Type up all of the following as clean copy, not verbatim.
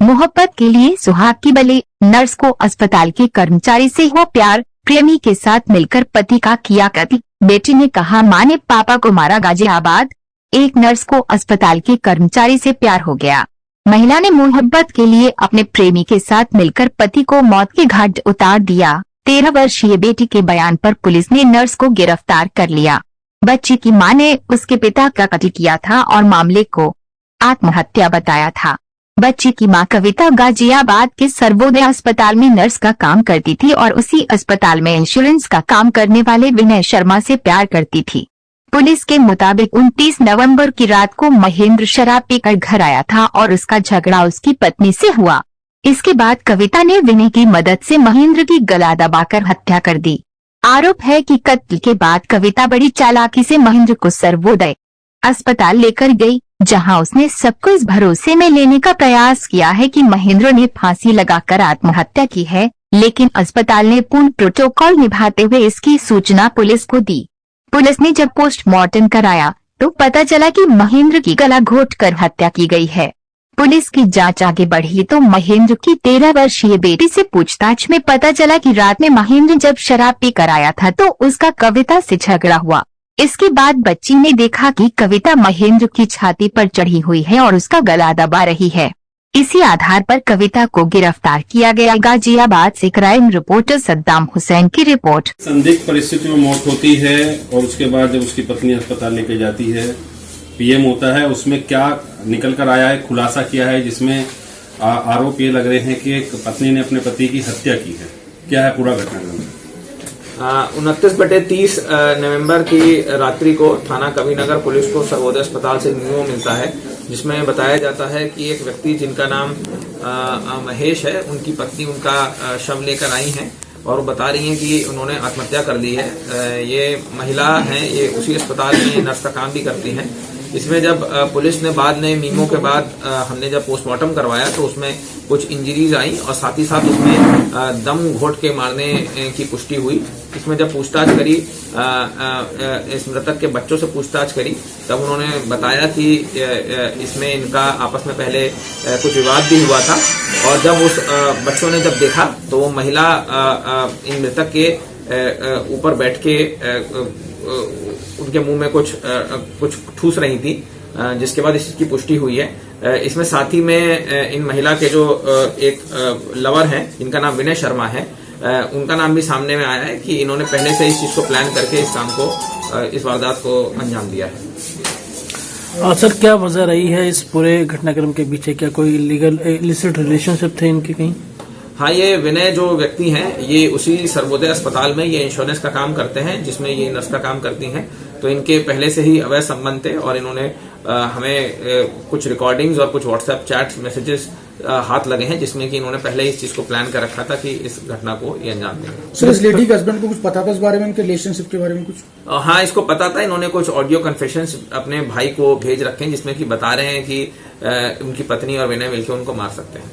मोहब्बत के लिए सुहाग की बलि। नर्स को अस्पताल के कर्मचारी से हुआ प्यार, प्रेमी के साथ मिलकर पति का किया कत्ल। बेटी ने कहा मां ने पापा को मारा। गाजियाबाद, एक नर्स को अस्पताल के कर्मचारी से प्यार हो गया। महिला ने मोहब्बत के लिए अपने प्रेमी के साथ मिलकर पति को मौत के घाट उतार दिया। 13 वर्षीय बेटी के बयान पर पुलिस ने नर्स को गिरफ्तार कर लिया। बच्ची की मां ने उसके पिता का कत्ल किया था और मामले को आत्महत्या बताया था। बच्ची की मां कविता गाजियाबाद के सर्वोदय अस्पताल में नर्स का काम करती थी और उसी अस्पताल में इंश्योरेंस का काम करने वाले विनय शर्मा से प्यार करती थी। पुलिस के मुताबिक 29 नवंबर की रात को महेंद्र शराब पीकर घर आया था और उसका झगड़ा उसकी पत्नी से हुआ। इसके बाद कविता ने विनय की मदद से महेंद्र की गला दबाकर हत्या कर दी। आरोप है कि कत्ल के बाद कविता बड़ी चालाकी से महेंद्र को सर्वोदय अस्पताल लेकर गई, जहां उसने सबको इस भरोसे में लेने का प्रयास किया है कि महेंद्र ने फांसी लगाकर आत्महत्या की है, लेकिन अस्पताल ने पूर्ण प्रोटोकॉल निभाते हुए इसकी सूचना पुलिस को दी। पुलिस ने जब पोस्टमार्टम कराया तो पता चला कि महेंद्र की गला घोंटकर हत्या की गई है। पुलिस की जांच आगे बढ़ी तो महेंद्र की 13 वर्षीय बेटी से पूछताछ में पता चला कि रात में महेंद्र जब शराब पीकर आया था तो उसका कविता से झगड़ा हुआ। इसके बाद बच्ची ने देखा कि कविता महेंद्र की छाती पर चढ़ी हुई है और उसका गला दबा रही है। इसी आधार पर कविता को गिरफ्तार किया गया। गाजियाबाद से क्राइम रिपोर्टर सद्दाम हुसैन की रिपोर्ट। संदिग्ध परिस्थिति में मौत होती है और उसके बाद जब उसकी पत्नी अस्पताल लेके जाती है, पीएम होता है, उसमें क्या निकल कर आया है, खुलासा किया है, जिसमें आरोप ये लग रहे हैं कि एक पत्नी ने अपने पति की हत्या की है। क्या है पूरा घटनाक्रम? 29/30 नवंबर की रात्रि को थाना कविनगर पुलिस को सर्वोदय अस्पताल से मेमो मिलता है, जिसमें बताया जाता है कि एक व्यक्ति जिनका नाम महेश है, उनकी पत्नी उनका शव लेकर आई हैं और वो बता रही हैं कि उन्होंने आत्महत्या कर ली है। ये महिला हैं, ये उसी अस्पताल में नर्स का काम भी करती हैं। इसमें जब पुलिस ने बाद में मीमो के बाद हमने जब पोस्टमार्टम करवाया तो उसमें कुछ इंजरीज आई और साथ ही साथ उसमें दम घोट के मारने की पुष्टि हुई। इसमें जब पूछताछ करी, इस मृतक के बच्चों से पूछताछ करी, तब उन्होंने बताया कि इसमें इनका आपस में पहले कुछ विवाद भी हुआ था और जब उस बच्चों ने जब देखा तो वो महिला इन मृतक के ऊपर बैठ के उनके मुंह में कुछ ठूस रही थी, जिसके बाद इसकी पुष्टि हुई है। इसमें साथ ही में इन महिला के जो एक लवर हैं जिनका नाम विनय शर्मा है, उनका नाम भी सामने में आया है कि इन्होंने पहले से इस चीज को प्लान करके इस काम को, इस वारदात को अंजाम दिया है। सर, क्या वजह रही है इस पूरे घटनाक्रम के पीछे? क्या कोई लीगल इलिसिट रिलेशनशिप थे इनके कहीं? हाँ, ये विनय जो व्यक्ति हैं, ये उसी सर्वोदय अस्पताल में ये इंश्योरेंस का काम करते हैं, जिसमें ये नर्स का काम करती हैं। तो इनके पहले से ही अवैध संबंध थे और इन्होंने हमें कुछ रिकॉर्डिंग्स और कुछ व्हाट्सएप चैट्स मैसेजेस हाथ लगे हैं, जिसमें कि इन्होंने पहले इस चीज को प्लान कर रखा था कि इस घटना को ये अंजाम देंगे। सर, इस लेडी के हस्बैंड को कुछ पता था इस बारे में, इनके रिलेशनशिप के बारे में कुछ? हाँ, इसको पता था। इन्होंने कुछ ऑडियो कन्फेशंस अपने भाई को भेज रखे हैं, जिसमें कि बता रहे हैं कि उनकी पत्नी और विनय मिलकर उनको मार सकते हैं।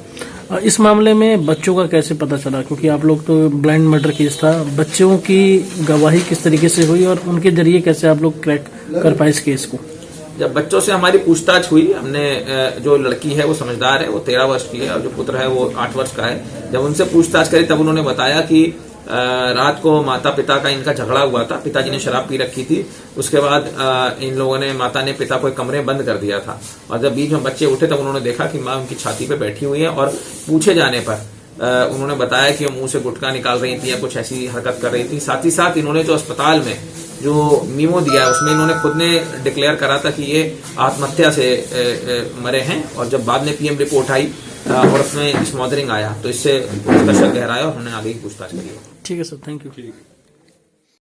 इस मामले में बच्चों का कैसे पता चला? क्योंकि आप लोग तो ब्लाइंड मर्डर केस था, बच्चों की गवाही किस तरीके से हुई और उनके जरिए कैसे आप लोग क्रैक कर पाए इस केस को? जब बच्चों से हमारी पूछताछ हुई, हमने जो लड़की है वो समझदार है, वो 13 वर्ष की है और जो पुत्र है वो 8 वर्ष का है। जब उनसे पूछताछ करी तब उन्होंने बताया कि रात को माता पिता का इनका झगड़ा हुआ था। पिताजी ने शराब पी रखी थी। उसके बाद इन लोगों ने, माता ने पिता को एक कमरे में बंद कर दिया था और जब बीच में बच्चे उठे तब उन्होंने देखा कि माँ उनकी छाती पे बैठी हुई है और पूछे जाने पर उन्होंने बताया कि वो मुंह से गुटखा निकाल रही थी या कुछ ऐसी हरकत कर रही थी। साथ ही साथ इन्होंने जो अस्पताल में जो मीमो दिया उसमें इन्होंने खुद ने डिक्लेयर करा था कि ये आत्महत्या से मरे हैं और जब बाद में पीएम रिपोर्ट आई और उसमें स्मॉदरिंग आया तो इससे उसका शक गहराया और हमने आगे ही पूछताछ करी। ठीक है सर, थैंक यू।